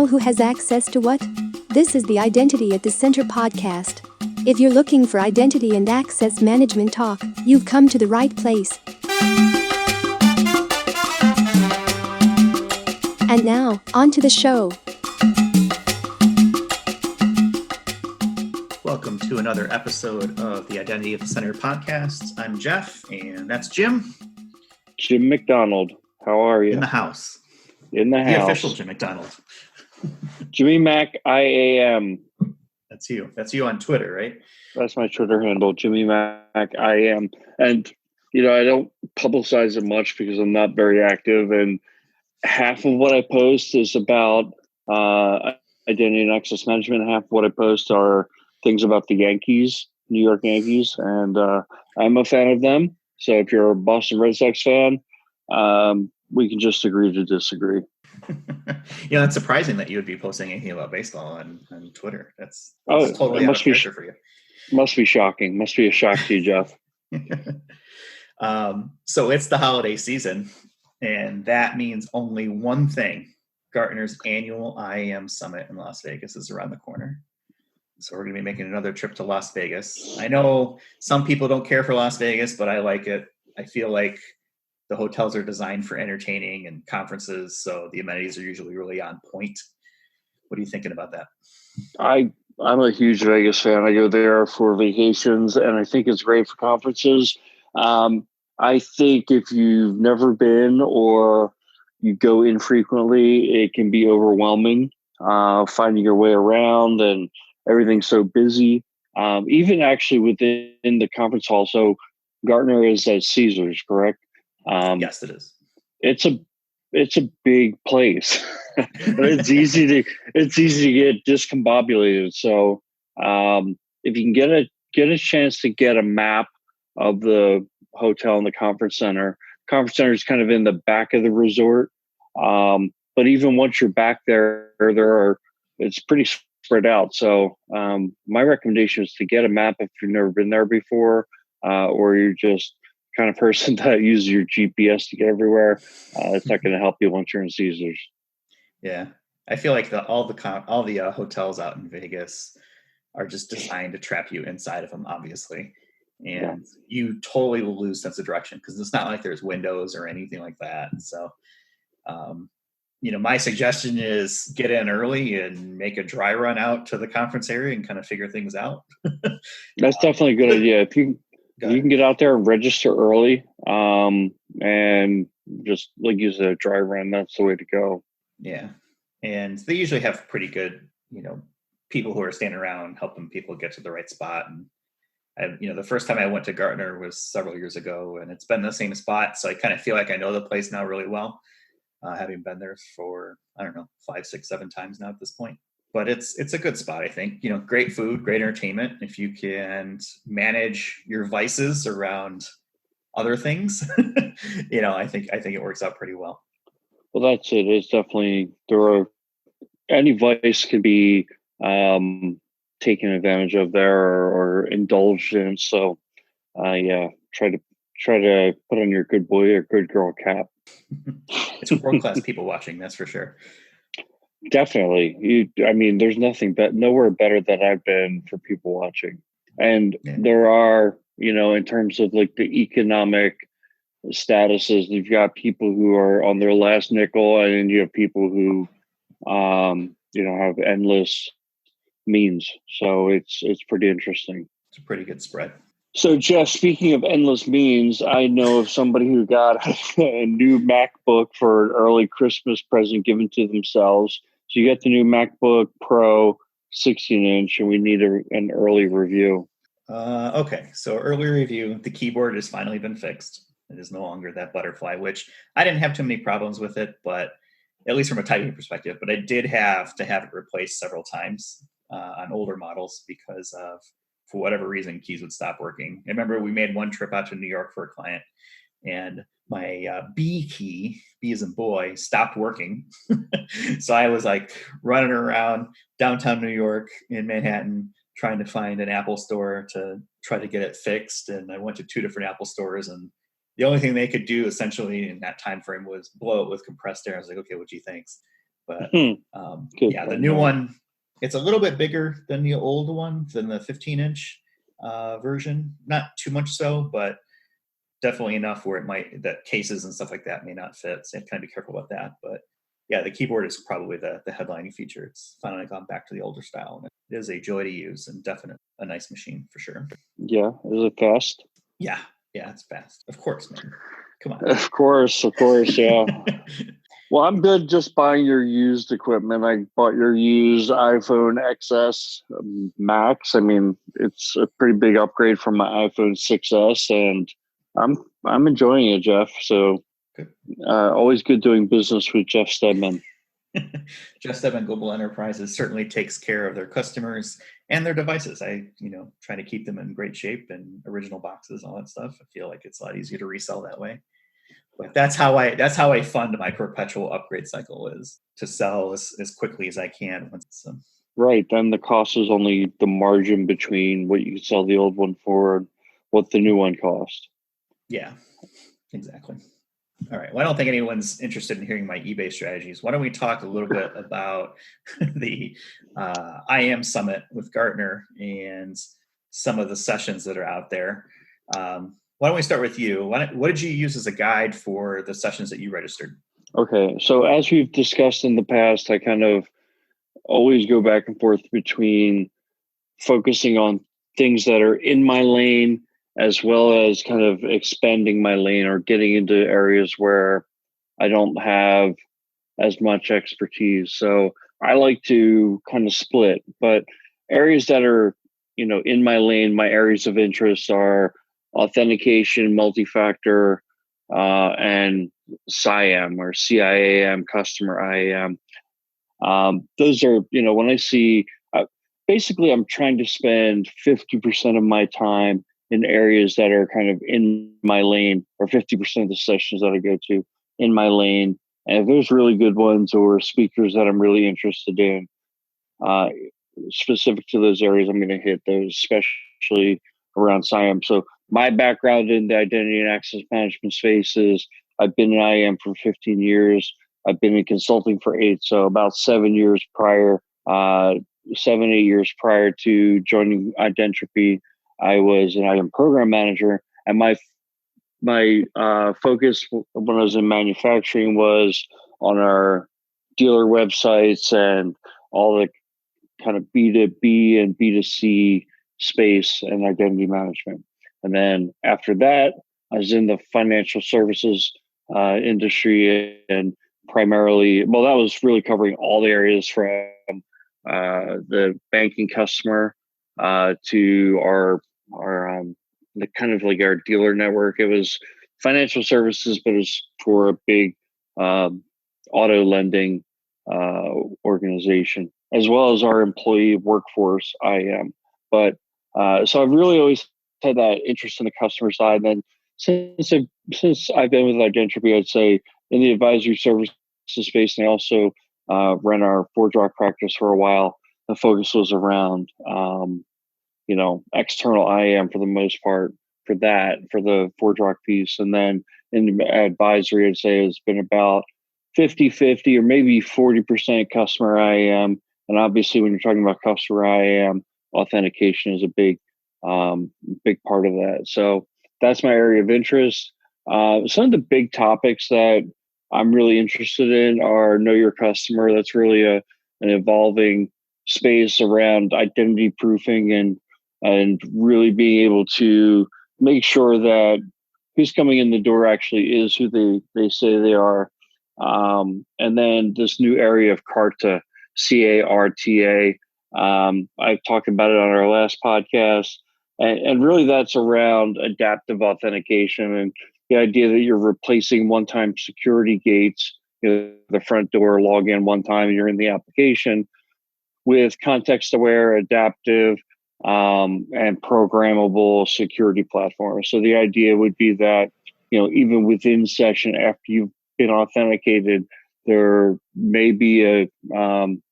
know who has access to what? This is the Identity at the Center podcast. If you're looking for identity and access management talk, you've come to the right place. And now, on to the show. Welcome to another episode of the Identity at the Center podcast. I'm Jeff, and that's Jim. Jim McDonald. How are you? In the house. In the house. The official Jim McDonald. Jimmy Mac IAM. That's you. That's you on Twitter, right? That's my Twitter handle, Jimmy Mac IAM. And, I don't publicize it much because I'm not very active. And half of what I post is about identity and access management. Half of what I post are things about the Yankees, New York Yankees. And I'm a fan of them. So if you're a Boston Red Sox fan, we can just agree to disagree. It's surprising that you would be posting anything about baseball on Twitter. That's totally out of character for you. Must be shocking. Must be a shock to you, Jeff. So it's the holiday season, and that means only one thing. Gartner's annual IAM summit in Las Vegas is around the corner. So we're going to be making another trip to Las Vegas. I know some people don't care for Las Vegas, but I like it. I feel like the hotels are designed for entertaining and conferences, so the amenities are usually really on point. What are you thinking about that? I'm a huge Vegas fan. I go there for vacations, and I think it's great for conferences. I think if you've never been or you go infrequently, it can be overwhelming finding your way around, and everything's so busy. Even actually within the conference hall. So Gartner is at Caesars, correct? Yes, it is. It's a big place. It's easy to get discombobulated. So if you can get a chance to get a map of the hotel and the conference center is kind of in the back of the resort. But even once you're back there, it's pretty spread out. So my recommendation is to get a map if you've never been there before, or you're just kind of person that uses your GPS to get everywhere. It's not going to help you once you're in Caesars. Yeah, I feel like all the hotels out in Vegas are just designed to trap you inside of them, obviously, and you totally will lose sense of direction because it's not like there's windows or anything like that. So, my suggestion is get in early and make a dry run out to the conference area and kind of figure things out. That's definitely a good idea. If you can get out there and register early, and just like use a dry run, that's the way to go. Yeah. And they usually have pretty good, people who are standing around helping people get to the right spot. And the first time I went to Gartner was several years ago, and it's been the same spot. So I kind of feel like I know the place now really well, having been there for, 5, 6, 7 times now at this point. But it's a good spot, I think. Great food, great entertainment. If you can manage your vices around other things, I think it works out pretty well. Well, that's it. It's definitely any vice can be taken advantage of there or indulged in. So, try to put on your good boy or good girl cap. It's world-class people watching, that's for sure. Definitely. There's nowhere better than I've been for people watching. And there are, in terms of like the economic statuses, you've got people who are on their last nickel, and then you have people who, have endless means. So it's pretty interesting. It's a pretty good spread. So, Jeff, speaking of endless means, I know of somebody who got a new MacBook for an early Christmas present given to themselves. So you get the new MacBook Pro 16-inch, and we need an early review. Okay, so early review. The keyboard has finally been fixed. It is no longer that butterfly, which I didn't have too many problems with it, but at least from a typing perspective. But I did have to have it replaced several times on older models because of, for whatever reason, keys would stop working. I remember we made one trip out to New York for a client, and my B key, B as in boy, stopped working. So I was like running around downtown New York in Manhattan trying to find an Apple store to try to get it fixed. And I went to 2 different Apple stores, and the only thing they could do essentially in that time frame was blow it with compressed air. I was like, okay, what do you think? But Good yeah, the point, new yeah. one, it's a little bit bigger than the old one, than the 15-inch version. Not too much so, but definitely enough where that cases and stuff like that may not fit. So you have to kind of be careful about that. But yeah, the keyboard is probably the headlining feature. It's finally gone back to the older style. And it is a joy to use and definitely a nice machine for sure. Yeah, is it fast? Yeah, it's fast. Of course, man. Come on. Of course, yeah. Well, I'm good just buying your used equipment. I bought your used iPhone XS Max. I mean, it's a pretty big upgrade from my iPhone 6S, and I'm enjoying it, Jeff. So always good doing business with Jeff Stedman. Jeff Stedman Global Enterprises certainly takes care of their customers and their devices. I try to keep them in great shape and original boxes, all that stuff. I feel like it's a lot easier to resell that way. But that's how I fund my perpetual upgrade cycle, is to sell as quickly as I can. Right. Then the cost is only the margin between what you can sell the old one for and what the new one costs. Yeah, exactly. All right. Well, I don't think anyone's interested in hearing my eBay strategies. Why don't we talk a little bit about the IAM summit with Gartner and some of the sessions that are out there? Why don't we start with you? What did you use as a guide for the sessions that you registered? Okay. So as we've discussed in the past, I kind of always go back and forth between focusing on things that are in my lane, as well as kind of expanding my lane or getting into areas where I don't have as much expertise. So I like to kind of split, but areas that are, in my lane, my areas of interest are authentication, multi-factor, and CIAM or CIAM, customer IAM. Those are, when I see, basically I'm trying to spend 50% of my time in areas that are kind of in my lane, or 50% of the sessions that I go to in my lane. And if there's really good ones or speakers that I'm really interested in, specific to those areas, I'm going to hit those, especially around CIAM. So my background in the identity and access management space is I've been in IAM for 15 years. I've been in consulting for 8. So about 7 years prior, 7, 8 years prior to joining Identity, I was an IAM program manager. And my focus when I was in manufacturing was on our dealer websites and all the kind of B2B and B2C space and identity management. And then after that, I was in the financial services industry, and primarily, well, that was really covering all the areas from the banking customer to our the kind of like our dealer network. It was financial services, but it was for a big auto lending organization, as well as our employee workforce, IAM. But so I've really always had that interest in the customer side. And then since I've been with Identity, I'd say in the advisory services space, and I also ran our ForgeRock practice for a while. The focus was around external IAM for the most part for the ForgeRock piece. And then in the advisory, I'd say it's been about 50-50 or maybe 40% customer IAM. And obviously when you're talking about customer IAM, authentication is a big part of that. So that's my area of interest. Some of the big topics that I'm really interested in are know your customer. That's really an evolving space around identity proofing and really being able to make sure that who's coming in the door actually is who they say they are. And then this new area of CARTA, CARTA. I've talked about it on our last podcast. And really that's around adaptive authentication and the idea that you're replacing one-time security gates, the front door, log in one time and you're in the application, with context-aware, adaptive, and programmable security platforms. So the idea would be that, even within session after you've been authenticated, there may be a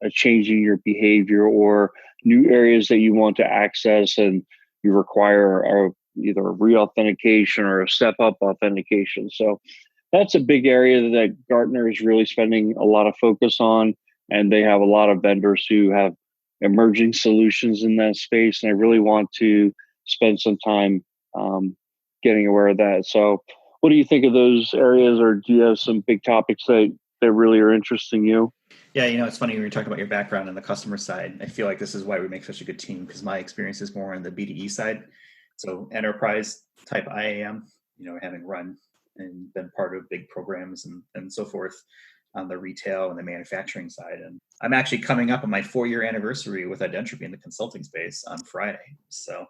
change in your behavior or new areas that you want to access, and you require either a re-authentication or a step-up authentication. So that's a big area that Gartner is really spending a lot of focus on. and they have a lot of vendors who have emerging solutions in that space. And I really want to spend some time getting aware of that. So, what do you think of those areas, or do you have some big topics that really are interesting you? Yeah, you know, it's funny when you're talking about your background on the customer side. I feel like this is why we make such a good team, because my experience is more on the B2E side. So enterprise type IAM, you know, having run and been part of big programs and so forth on the retail and the manufacturing side. And I'm actually coming up on my 4-year anniversary with Identropy in the consulting space on Friday. So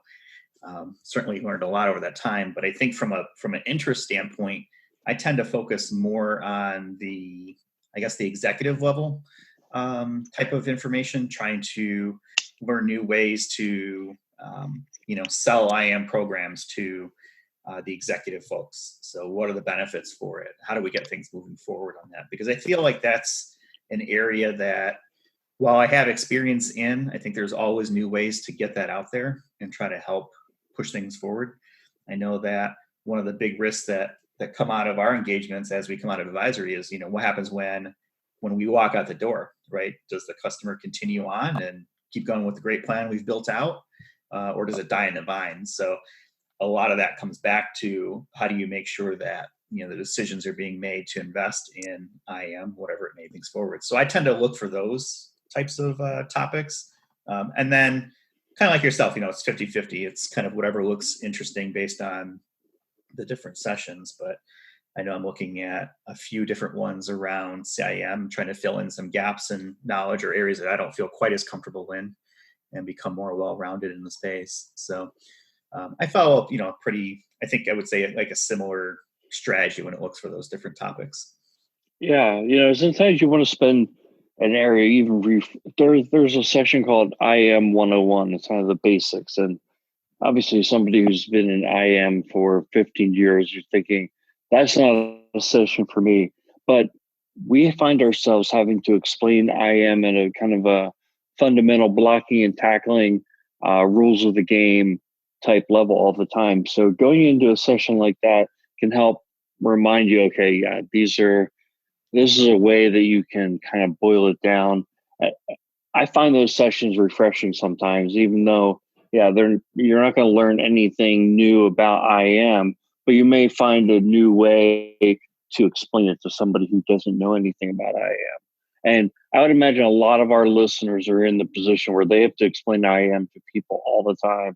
certainly learned a lot over that time. But I think from an interest standpoint, I tend to focus more on the executive level type of information, trying to learn new ways to sell IAM programs to the executive folks. So what are the benefits for it? How do we get things moving forward on that? Because I feel like that's an area that, while I have experience in, I think there's always new ways to get that out there and try to help push things forward. I know that one of the big risks that come out of our engagements as we come out of advisory is, what happens when we walk out the door, right? Does the customer continue on and keep going with the great plan we've built out, or does it die in the vine? So a lot of that comes back to, how do you make sure that the decisions are being made to invest in IAM, whatever it may things forward. So I tend to look for those types of topics. And then kind of like yourself, it's 50-50. It's kind of whatever looks interesting based on the different sessions. But I know I'm looking at a few different ones around CIM, trying to fill in some gaps in knowledge or areas that I don't feel quite as comfortable in and become more well-rounded in the space. So I follow up, I think I would say like a similar strategy when it looks for those different topics. Yeah, sometimes you want to spend an area, even there's a section called IAM 101. It's kind of the basics. And obviously somebody who's been in IAM for 15 years, you're thinking, that's not a session for me. But we find ourselves having to explain IAM at a kind of a fundamental blocking and tackling, rules of the game type level all the time. So going into a session like that can help remind you, okay, yeah, this is a way that you can kind of boil it down. I find those sessions refreshing sometimes, even though, yeah, you're not going to learn anything new about IAM, but you may find a new way to explain it to somebody who doesn't know anything about IAM. And I would imagine a lot of our listeners are in the position where they have to explain IAM to people all the time.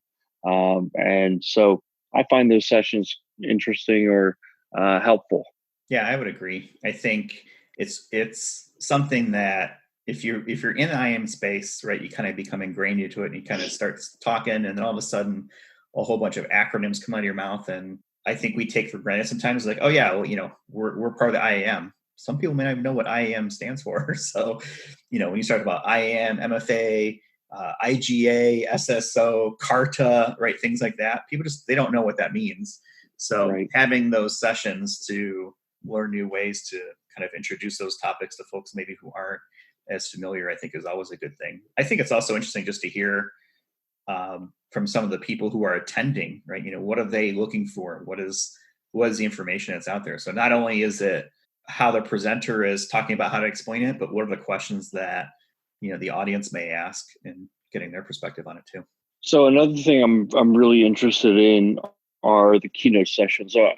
And so I find those sessions interesting or helpful. Yeah, I would agree. I think it's something that if you're in the IAM space, right, you kind of become ingrained into it and you kind of start talking, and then all of a sudden a whole bunch of acronyms come out of your mouth. And I think we take for granted sometimes, like, oh yeah, well, we're part of the IAM. Some people may not even know what IAM stands for. So, when you start about IAM, MFA, IGA, SSO, CARTA, right, things like that, people they don't know what that means. So Right. Having those sessions to learn new ways to kind of introduce those topics to folks maybe who aren't as familiar, I think is always a good thing. I think it's also interesting just to hear from some of the people who are attending, right? What are they looking for? What is the information that's out there? So not only is it how the presenter is talking about how to explain it, but what are the questions that, the audience may ask, and getting their perspective on it too. So another thing I'm really interested in are the keynote sessions. So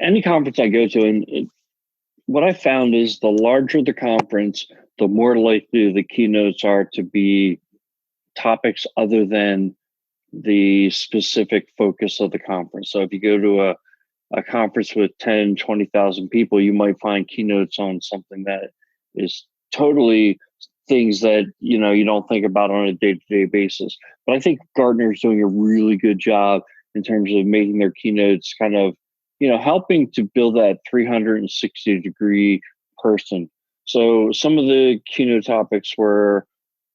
any conference I go to, and what I found is the larger the conference, the more likely the keynotes are to be topics other than the specific focus of the conference. So if you go to a conference with 10, 20,000 people, you might find keynotes on something that is totally things that, you don't think about on a day-to-day basis. But I think Gartner is doing a really good job in terms of making their keynotes kind of, helping to build that 360-degree person. So some of the keynote topics were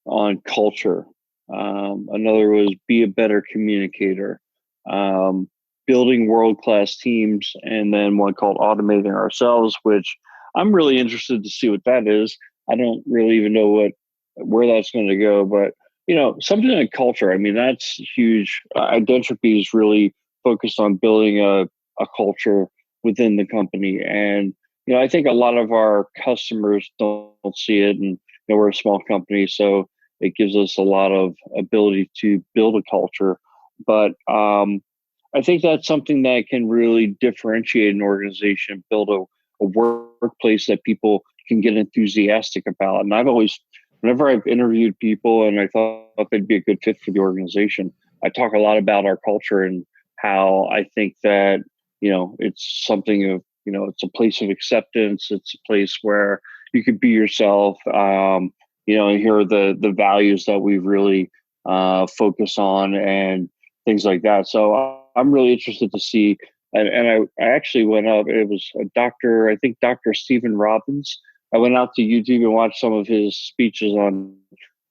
on culture. Another was be a better communicator, building world-class teams, and then one called automating ourselves, which I'm really interested to see what that is. I don't really even know where that's going to go, but something like culture. I mean, that's huge. Identropy is really focused on building a culture within the company, and I think a lot of our customers don't see it, and we're a small company, so it gives us a lot of ability to build a culture. But I think that's something that can really differentiate an organization, build a workplace that people can get enthusiastic about. And I've always, whenever I've interviewed people and I thought they'd be a good fit for the organization, I talk a lot about our culture and how I think that, it's something of, it's a place of acceptance. It's a place where you could be yourself. And here are the values that we really focus on and things like that. So I'm really interested to see. And I actually went up. It was I think Dr. Stephen Robbins. I went out to YouTube and watched some of his speeches on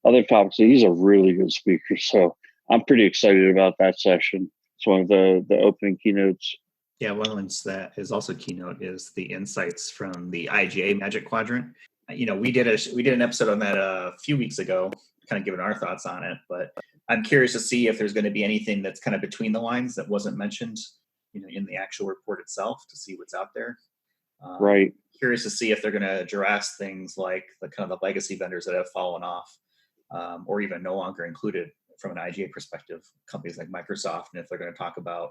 other topics. He's a really good speaker. So I'm pretty excited about that session. It's one of the opening keynotes. Yeah, one of the ones that is also keynote is the insights from the IGA Magic Quadrant. We did an episode on that a few weeks ago, kind of giving our thoughts on it. But I'm curious to see if there's going to be anything that's kind of between the lines that wasn't mentioned, in the actual report itself, to see what's out there. Right. Curious to see if they're going to address things like the kind of the legacy vendors that have fallen off, or even no longer included from an IGA perspective, companies like Microsoft, and if they're going to talk about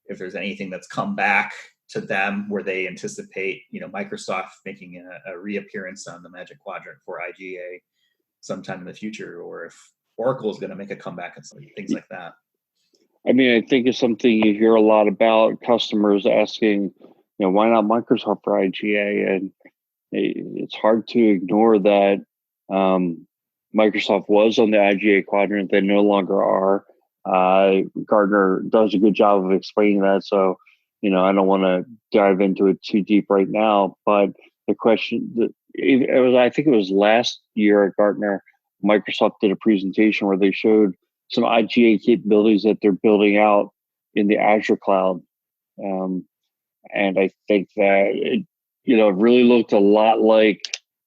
if there's anything that's come back to them where they anticipate, Microsoft making a reappearance on the Magic Quadrant for IGA sometime in the future, or if Oracle is going to make a comeback and things like that. I mean, I think it's something you hear a lot about, customers asking, why not Microsoft for IGA? And it's hard to ignore that Microsoft was on the IGA quadrant. They no longer are. Gartner does a good job of explaining that. So, I don't want to dive into it too deep right now. But the question, I think it was last year at Gartner, Microsoft did a presentation where they showed some IGA capabilities that they're building out in the Azure cloud. And I think that it really looked a lot like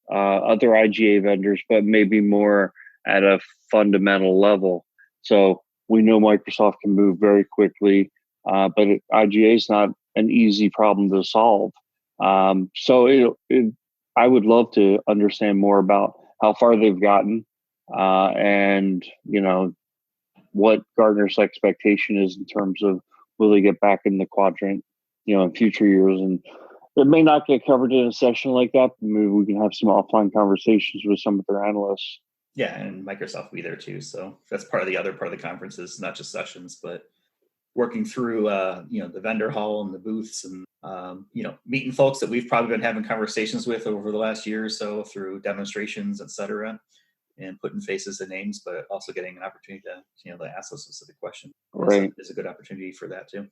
other IGA vendors, but maybe more at a fundamental level. So we know Microsoft can move very quickly, but IGA is not an easy problem to solve. So I would love to understand more about how far they've gotten, and what Gartner's expectation is in terms of will they get back in the quadrant, in future years. And it may not get covered in a session like that, but maybe we can have some offline conversations with some of their analysts. Yeah, and Microsoft will be there too. So that's part of the conferences, not just sessions, but working through the vendor hall and the booths, and meeting folks that we've probably been having conversations with over the last year or so through demonstrations, et cetera, and putting faces and names, but also getting an opportunity to ask those specific questions. Right. Is a good opportunity for that too.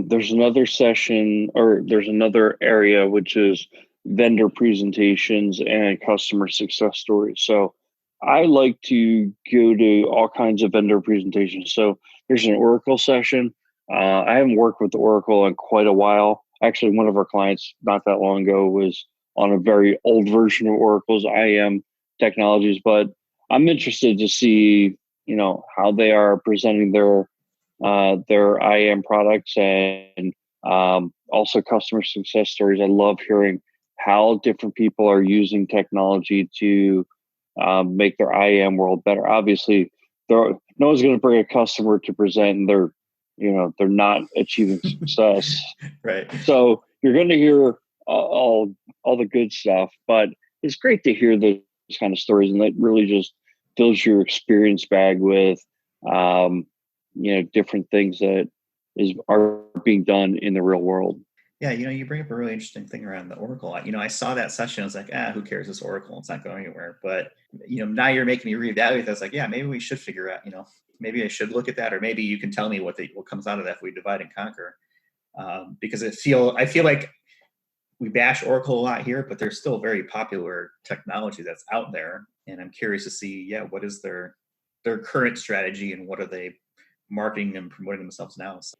There's another session, or there's another area, which is vendor presentations and customer success stories. So I like to go to all kinds of vendor presentations. So there's an Oracle session. I haven't worked with Oracle in quite a while. Actually, one of our clients not that long ago was on a very old version of Oracle's IAM technologies, but I'm interested to see, how they are presenting their IAM products, and also customer success stories. I love hearing how different people are using technology to make their IAM world better. Obviously, no one's going to bring a customer to present and they're not achieving success. Right. So you're going to hear all the good stuff, but it's great to hear those kind of stories, and that really just fills your experience bag with different things that are being done in the real world. Yeah, you bring up a really interesting thing around the Oracle. I saw that session. I was like, who cares? It's Oracle. It's not going anywhere. But, now you're making me reevaluate that. I was like, yeah, maybe we should figure out, maybe I should look at that, or maybe you can tell me what comes out of that if we divide and conquer. Because I feel like we bash Oracle a lot here, but there's still very popular technology that's out there. And I'm curious to see, what is their current strategy, and what are they marketing and promoting themselves now. So,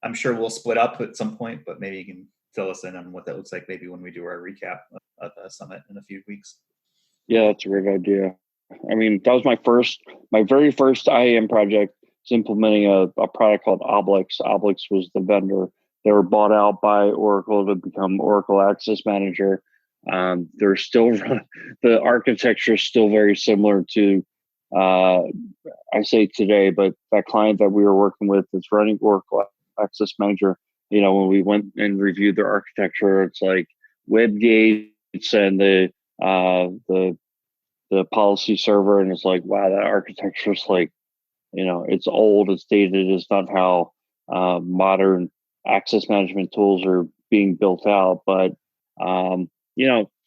I'm sure we'll split up at some point, but maybe you can fill us in on what that looks like maybe when we do our recap of the summit in a few weeks. Yeah, that's a great idea. I mean, that was my very first IAM project, was implementing a product called Obelix. Obelix was the vendor. They were bought out by Oracle to become Oracle Access Manager. They're still the architecture is still very similar to I say today, but that client that we were working with that's running Oracle Access Manager, when we went and reviewed their architecture, it's like web gates and the policy server, and it's like, wow, that architecture is like, it's old, it's dated, it's not how modern access management tools are being built out. But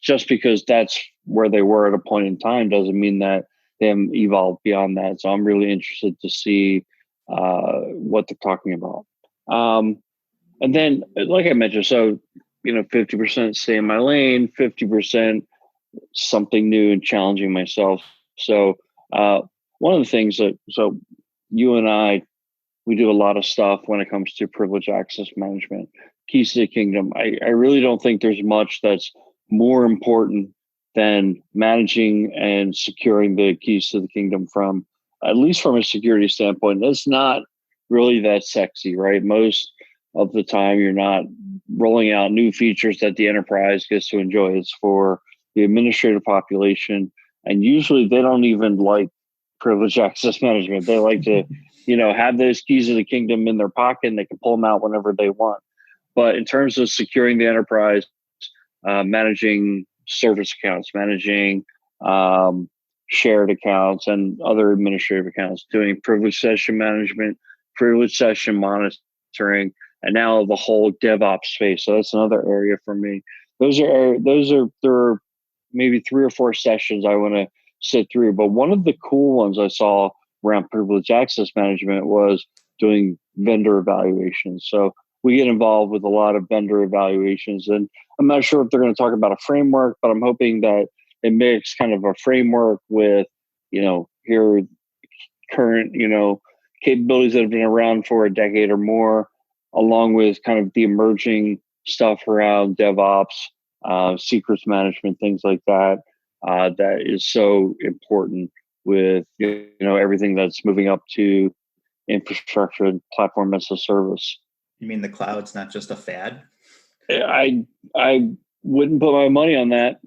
just because that's where they were at a point in time doesn't mean that they haven't evolved beyond that. So I'm really interested to see what they're talking about. And then, like I mentioned, so 50% stay in my lane, 50% something new and challenging myself. So one of the things so you and I, we do a lot of stuff when it comes to privileged access management, keys to the kingdom. I really don't think there's much that's more important than managing and securing the keys to the kingdom at least from a security standpoint. That's not really that sexy, right? Most of the time you're not rolling out new features that the enterprise gets to enjoy. It's for the administrative population. And usually they don't even like privileged access management. They like to, have those keys of the kingdom in their pocket and they can pull them out whenever they want. But in terms of securing the enterprise, managing service accounts, managing shared accounts and other administrative accounts, doing privilege session management, privilege session monitoring, and now the whole DevOps space. So that's another area for me. There are maybe 3 or 4 sessions I want to sit through. But one of the cool ones I saw around privileged access management was doing vendor evaluations. So we get involved with a lot of vendor evaluations, and I'm not sure if they're going to talk about a framework, but I'm hoping that it mix kind of a framework with, here current, capabilities that have been around for a decade or more, along with kind of the emerging stuff around DevOps, secrets management, things like that, that is so important with, everything that's moving up to infrastructure and platform as a service. You mean the cloud's not just a fad? I wouldn't put my money on that.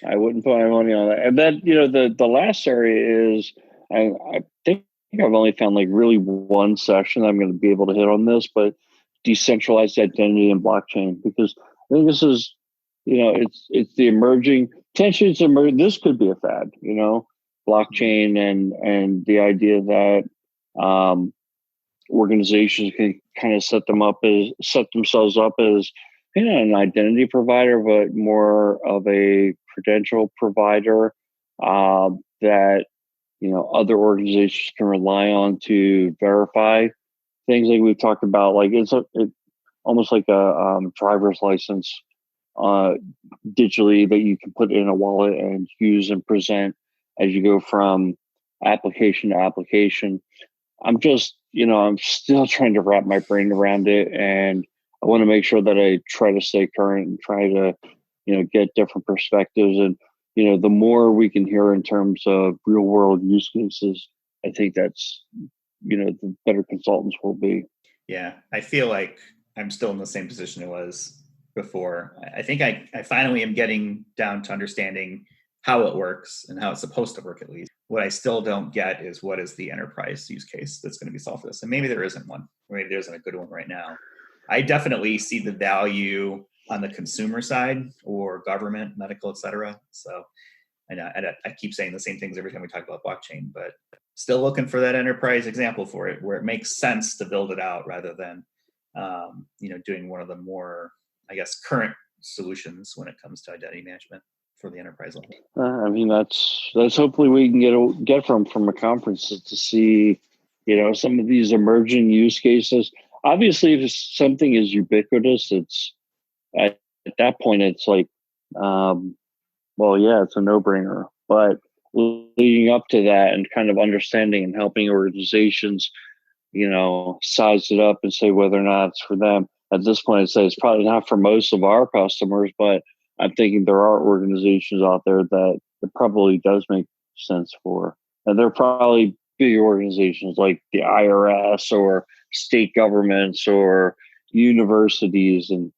I wouldn't put my money on that. And then, the last area is, I think I've only found like really one session I'm going to be able to hit on this, but decentralized identity and blockchain, because I think this is, it's the emerging tensions. This could be a fad, blockchain and the idea that organizations can kind of set themselves up as an identity provider, but more of a credential provider that other organizations can rely on to verify things. Like we've talked about, like it's almost like a driver's license digitally that you can put in a wallet and use and present as you go from application to application. I'm still trying to wrap my brain around it, and I want to make sure that I try to stay current and try to, get different perspectives. And, the more we can hear in terms of real world use cases, I think that's, the better consultants will be. Yeah, I feel like I'm still in the same position it was before. I think I finally am getting down to understanding how it works and how it's supposed to work, at least. What I still don't get is what is the enterprise use case that's going to be solved for this. And maybe there isn't one. Maybe there isn't a good one right now. I definitely see the value on the consumer side or government, medical, et cetera. So I keep saying the same things every time we talk about blockchain, but still looking for that enterprise example for it, where it makes sense to build it out rather than, doing one of the more, I guess, current solutions when it comes to identity management for the enterprise level. That's hopefully we can get from a conference to see, some of these emerging use cases. Obviously, if something is ubiquitous, it's at that point, it's like, it's a no-brainer. But leading up to that and kind of understanding and helping organizations, size it up and say whether or not it's for them. At this point, I'd say it's probably not for most of our customers, but I'm thinking there are organizations out there that it probably does make sense for. And they're probably big organizations like the IRS or state governments or universities. And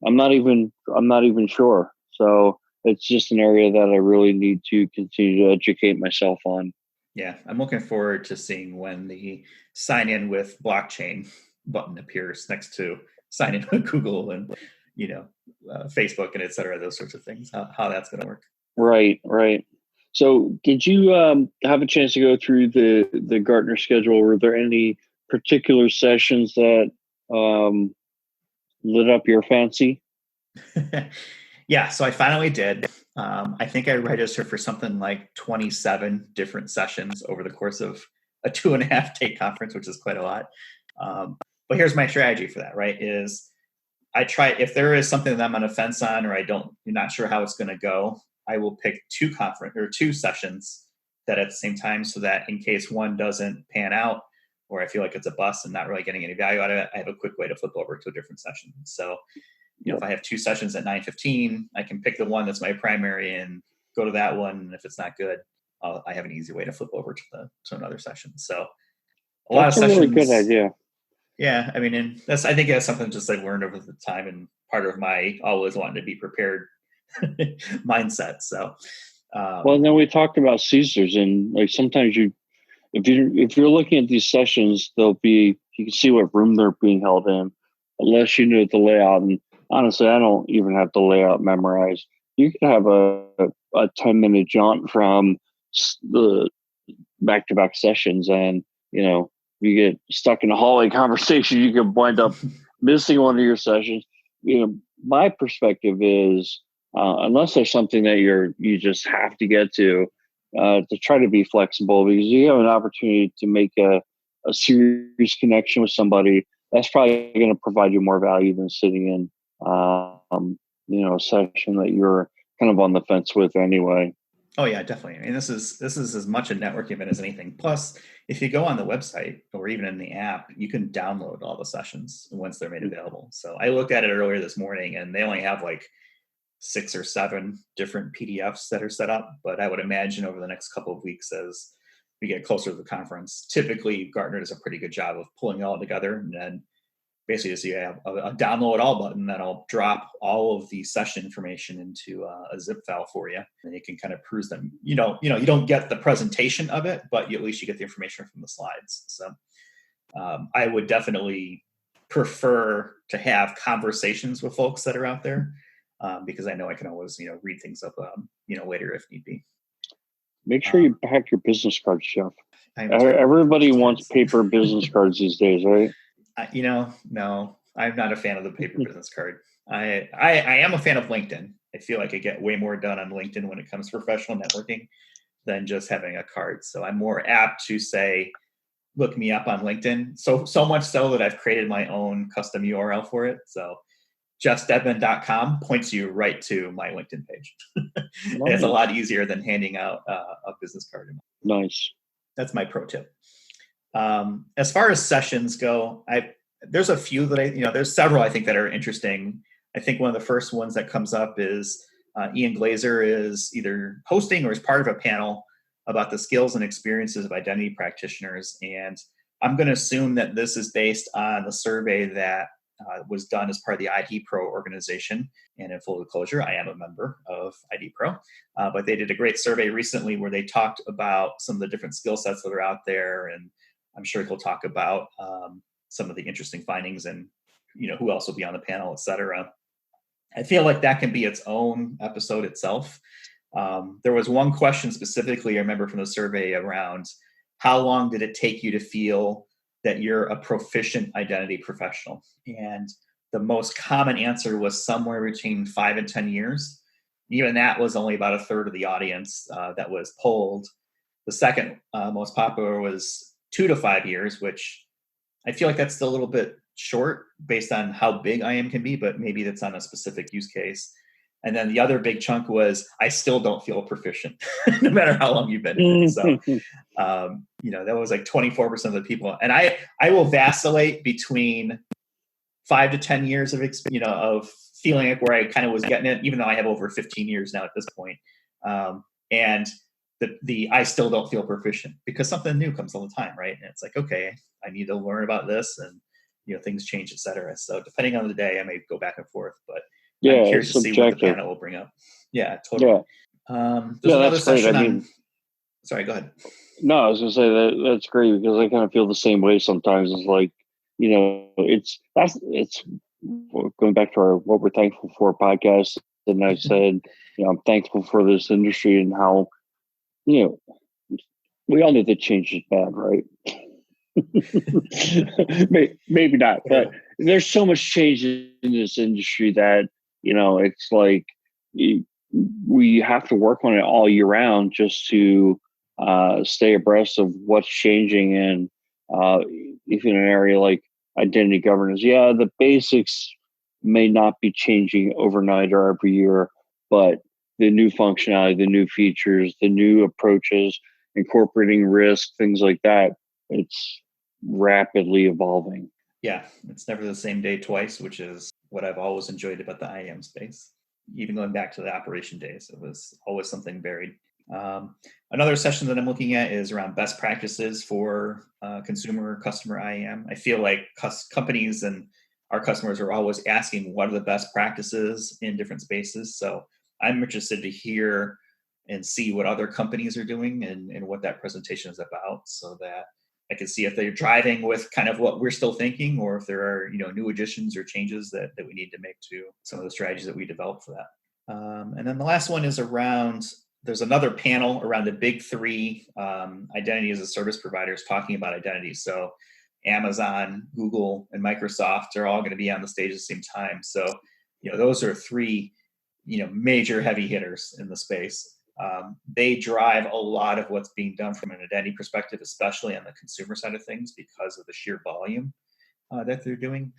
I'm not even sure. So it's just an area that I really need to continue to educate myself on. Yeah, I'm looking forward to seeing when the sign in with blockchain button appears next to sign in with Google and Facebook and et cetera, those sorts of things. How that's going to work. Right, right. So, did you have a chance to go through the Gartner schedule? Were there any particular sessions that lit up your fancy? Yeah, so I finally did. I think I registered for something like 27 different sessions over the course of a 2.5 day conference, which is quite a lot. But here's my strategy for that, right? Is I try, if there is something that I'm on a fence on, or you're not sure how it's going to go, I will pick two sessions that at the same time, so that in case one doesn't pan out, or I feel like it's a bust and not really getting any value out of it, I have a quick way to flip over to a different session. So, if I have two sessions at 9:15, I can pick the one that's my primary and go to that one. And if it's not good, I have an easy way to flip over to another session. So lot of That's a really good sessions. idea. Yeah, I mean, and I think that's something just I've learned over the time, and part of my always wanting to be prepared mindset. So, Well, and then we talked about Caesars, and like sometimes if you're looking at these sessions, you can see what room they're being held in, unless you know the layout. And honestly, I don't even have the layout memorized. You could have a 10-minute jaunt from the back-to-back sessions, and you get stuck in a hallway conversation, you could wind up missing one of your sessions. My perspective is, unless there's something that you just have to get to try to be flexible, because you have an opportunity to make a serious connection with somebody. That's probably going to provide you more value than sitting in a session that you're kind of on the fence with anyway. Oh yeah, definitely. I mean, this is as much a networking event as anything. Plus, if you go on the website or even in the app, you can download all the sessions once they're made available. So I looked at it earlier this morning, and they only have like 6 or 7 different PDFs that are set up. But I would imagine over the next couple of weeks, as we get closer to the conference, typically Gartner does a pretty good job of pulling it all together, and then basically just you have a download all button that'll drop all of the session information into a zip file for you, and you can kind of peruse them. You don't get the presentation of it, but at least you get the information from the slides. So I would definitely prefer to have conversations with folks that are out there, because I know I can always read things up later if need be. Make sure you pack your business cards, Jeff. Everybody Everybody wants paper business cards these days, right? No, I'm not a fan of the paper business card. I am a fan of LinkedIn. I feel like I get way more done on LinkedIn when it comes to professional networking than just having a card. So I'm more apt to say, look me up on LinkedIn. So much so that I've created my own custom URL for it. So justedmond.com points you right to my LinkedIn page. Nice. It's a lot easier than handing out a business card. Nice. That's my pro tip. As far as sessions go, there's a few that there's several I think that are interesting. I think one of the first ones that comes up is Ian Glazer is either hosting or is part of a panel about the skills and experiences of identity practitioners. And I'm going to assume that this is based on the survey that was done as part of the ID Pro organization. And in full disclosure, I am a member of ID Pro. But they did a great survey recently where they talked about some of the different skill sets that are out there. And I'm sure he'll talk about some of the interesting findings and who else will be on the panel, et cetera. I feel like that can be its own episode itself. There was one question specifically I remember from the survey around how long did it take you to feel that you're a proficient identity professional? And the most common answer was somewhere between 5 and 10 years. Even that was only about a third of the audience that was polled. The second most popular was 2 to 5 years, which I feel like that's still a little bit short based on how big IAM can be, but maybe that's on a specific use case. And then the other big chunk was, I still don't feel proficient, no matter how long you've been in it. So, that was like 24% of the people. And I will vacillate between 5 to 10 years of of feeling like where I kind of was getting it, even though I have over 15 years now at this point. And the I still don't feel proficient, because something new comes all the time, right? And it's like, okay, I need to learn about this, and things change, et cetera. So depending on the day, I may go back and forth, but I'm Yeah, curious it's to see what the subjective. panel will bring up. Yeah, totally. There's Yeah, another that's great. session I on, mean, sorry, go ahead. no, I was gonna say that's great because I kind of feel the same way sometimes. It's like, it's going back to our what we're thankful for podcast, and I said, I'm thankful for this industry and how, we all know that change is bad, right? Maybe not, but there's so much change in this industry that it's like we have to work on it all year round just to stay abreast of what's changing. And if in an area like identity governance, yeah, the basics may not be changing overnight or every year, but the new functionality, the new features, the new approaches, incorporating risk, things like that, it's rapidly evolving. Yeah, it's never the same day twice, which is what I've always enjoyed about the IAM space. Even going back to the operation days, it was always something varied. Another session that I'm looking at is around best practices for consumer customer IAM. I feel like companies and our customers are always asking what are the best practices in different spaces. So I'm interested to hear and see what other companies are doing and what that presentation is about, so that I can see if they're driving with kind of what we're still thinking, or if there are new additions or changes that we need to make to some of the strategies that we developed for that. And then the last one is around, there's another panel around the big three identity as a service providers talking about identity. So Amazon, Google, and Microsoft are all going to be on the stage at the same time. So those are three major heavy hitters in the space. They drive a lot of what's being done from an identity perspective, especially on the consumer side of things, because of the sheer volume that they're doing.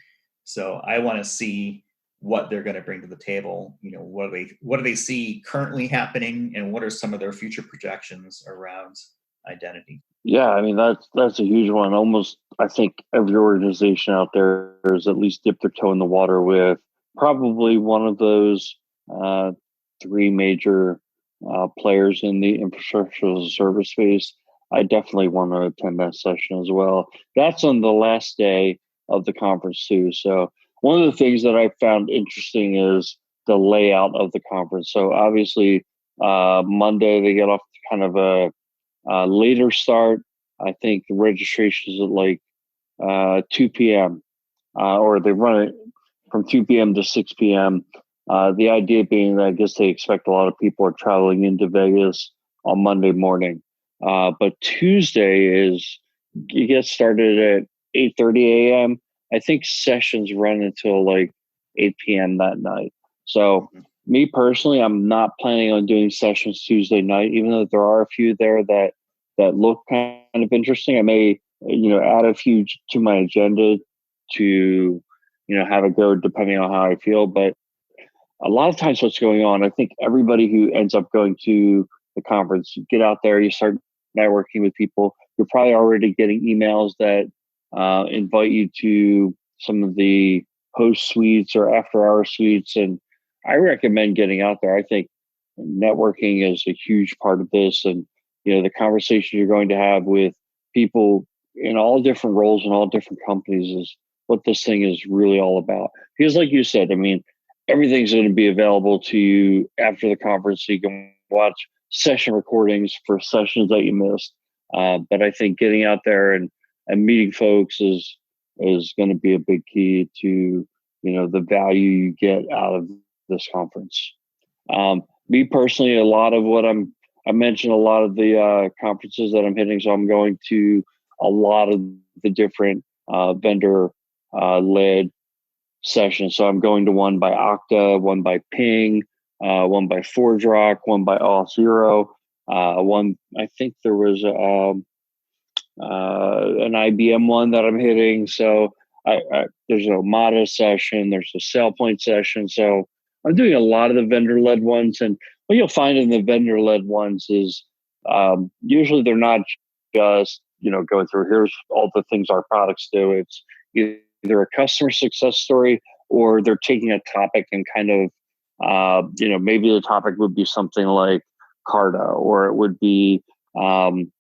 So I want to see what they're going to bring to the table. What do they see currently happening, and what are some of their future projections around identity? Yeah, I mean that's a huge one. Almost, I think every organization out there has at least dipped their toe in the water with probably one of those three major players in the infrastructure as a service space. I definitely want to attend that session as well. That's on the last day of the conference too. So one of the things that I found interesting is the layout of the conference. So obviously, Monday they get off kind of a later start. I think the registration is at like 2 p.m. Or they run it from 2 p.m. to 6 p.m. The idea being that I guess they expect a lot of people are traveling into Vegas on Monday morning. But Tuesday is, you get started at 8:30 a.m. I think sessions run until like 8 p.m. that night. So me personally, I'm not planning on doing sessions Tuesday night, even though there are a few there that look kind of interesting. I may, add a few to my agenda to, have a go depending on how I feel. But a lot of times what's going on, I think everybody who ends up going to the conference, you get out there, you start networking with people. You're probably already getting emails that invite you to some of the host suites or after hour suites. And I recommend getting out there. I think networking is a huge part of this. And, the conversation you're going to have with people in all different roles and all different companies is what this thing is really all about. Because like you said, I mean, everything's going to be available to you after the conference, so you can watch session recordings for sessions that you missed. But I think getting out there and meeting folks is going to be a big key to the value you get out of this conference. Me personally, a lot of what I mentioned a lot of the conferences that I'm hitting, so I'm going to a lot of the different vendor led sessions. So I'm going to one by Okta, one by Ping, one by ForgeRock, one by Auth0. One, I think there was an IBM one that I'm hitting. So there's a Omada session, there's a SailPoint session. So I'm doing a lot of the vendor led ones. And what you'll find in the vendor led ones is usually they're not just, going through here's all the things our products do. It's either a customer success story, or they're taking a topic and kind of, maybe the topic would be something like Carta, or it would be OpenID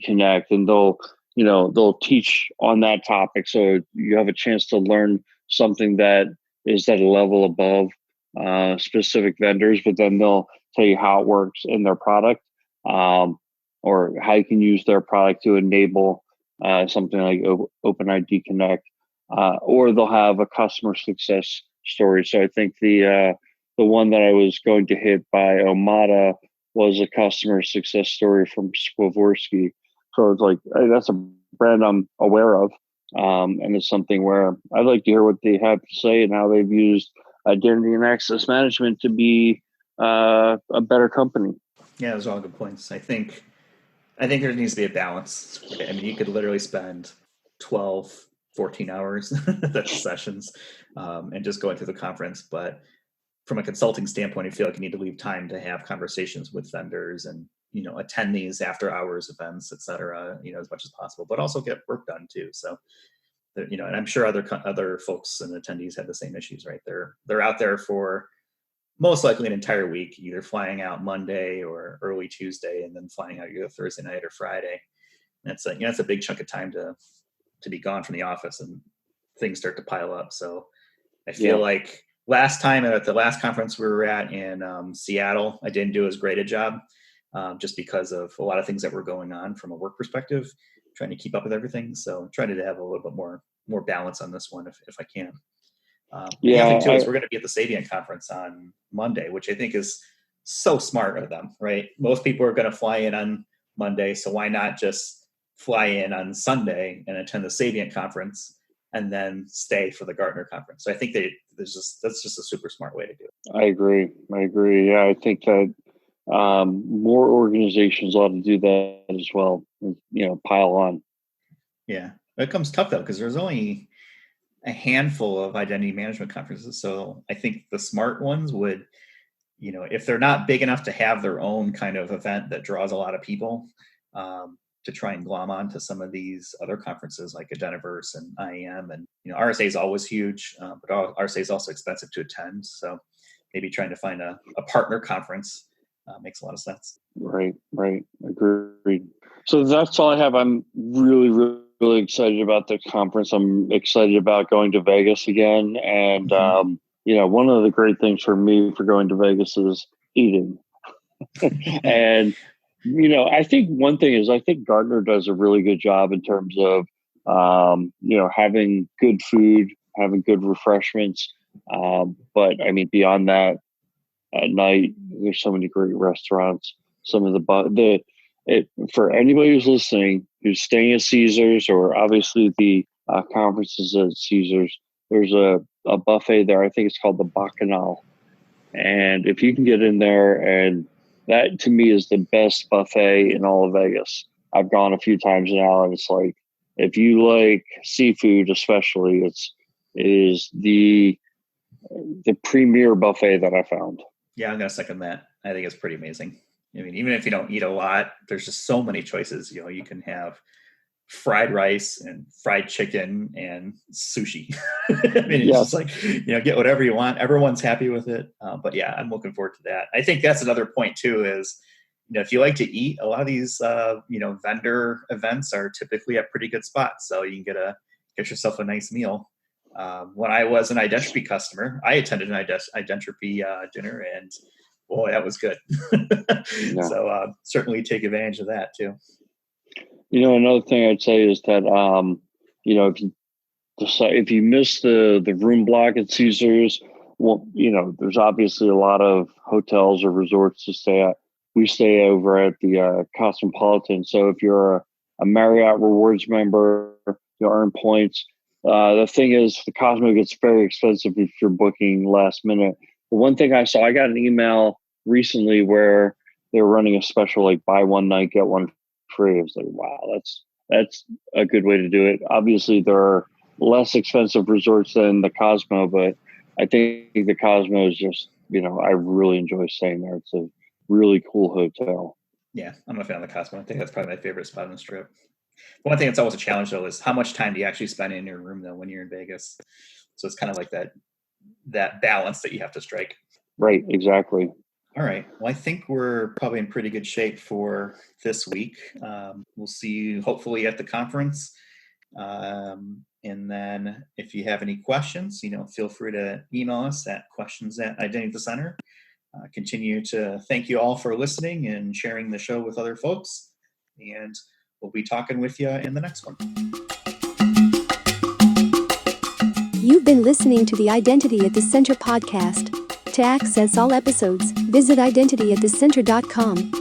Connect, and they'll they'll teach on that topic. So you have a chance to learn something that is at a level above specific vendors, but then they'll tell you how it works in their product, or how you can use their product to enable something like OpenID Connect, or they'll have a customer success story. So I think the one that I was going to hit by Omada was a customer success story from Swarovski. So it's like, hey, that's a brand I'm aware of. And it's something where I'd like to hear what they have to say and how they've used identity and access management to be a better company. Yeah, those are all good points. I think there needs to be a balance. I mean, you could literally spend 12, 14 hours at the sessions and just going through the conference. But from a consulting standpoint, I feel like you need to leave time to have conversations with vendors and, attend these after hours events, et cetera, as much as possible, but also get work done too. So, and I'm sure other folks and attendees have the same issues, right? They're out there for most likely an entire week, either flying out Monday or early Tuesday and then flying out either Thursday night or Friday. And it's a big chunk of time to be gone from the office, and things start to pile up. So I feel like last time at the last conference we were at in Seattle, I didn't do as great a job just because of a lot of things that were going on from a work perspective, trying to keep up with everything. So I'm trying to have a little bit more balance on this one if I can. The other thing too is we're going to be at the Savient conference on Monday, which I think is so smart of them, right? Most people are going to fly in on Monday, so why not just fly in on Sunday and attend the Savient conference and then stay for the Gartner conference? So I think that's just a super smart way to do it. I agree. Yeah, I think that more organizations ought to do that as well. Pile on. Yeah, it comes tough though because there's only a handful of identity management conferences. So I think the smart ones would, if they're not big enough to have their own kind of event that draws a lot of people, to try and glom on to some of these other conferences like Identiverse and IAM. And, RSA is always huge, but RSA is also expensive to attend. So maybe trying to find a partner conference makes a lot of sense. Right. Agreed. So that's all I have. I'm really excited about the conference. I'm excited about going to Vegas again. And, one of the great things for me for going to Vegas is eating. And, I think one thing is I think Gartner does a really good job in terms of, having good food, having good refreshments. But I mean, beyond that, at night, there's so many great restaurants. Some of for anybody who's listening, who's staying at Caesars or obviously the conferences at Caesars, there's a buffet there. I think it's called the Bacchanal. And if you can get in there, and that to me is the best buffet in all of Vegas. I've gone a few times now, and it's like, if you like seafood, especially, it is the premier buffet that I found. Yeah, I'm going to second that. I think it's pretty amazing. I mean, even if you don't eat a lot, there's just so many choices. You can have fried rice and fried chicken and sushi. I mean, it's just like, get whatever you want. Everyone's happy with it. But yeah, I'm looking forward to that. I think that's another point too is, if you like to eat, a lot of these, vendor events are typically at pretty good spots. So you can get yourself a nice meal. When I was an Identropy customer, I attended an Identropy dinner, and boy, that was good. So certainly take advantage of that too. Another thing I'd say is that, if you miss the room block at Caesars, well, there's obviously a lot of hotels or resorts to stay at. We stay over at the Cosmopolitan. So if you're a Marriott Rewards member, you earn points. The thing is, the Cosmo gets very expensive if you're booking last minute. The one thing I saw, I got an email recently where they were running a special, like buy one night, get one free. I was like, wow, that's a good way to do it. Obviously, there are less expensive resorts than the Cosmo, but I think the Cosmo is just, I really enjoy staying there. It's a really cool hotel. Yeah, I'm a fan of the Cosmo. I think that's probably my favorite spot on the Strip. One thing that's always a challenge, though, is how much time do you actually spend in your room, though, when you're in Vegas? So it's kind of like that balance that you have to strike. Right, exactly. All right. Well, I think we're probably in pretty good shape for this week. We'll see you hopefully at the conference. And then if you have any questions, feel free to email us at questions@identitycenter. Continue to thank you all for listening and sharing the show with other folks. And we'll be talking with you in the next one. You've been listening to the Identity at the Center podcast. To access all episodes, visit identityatthecenter.com.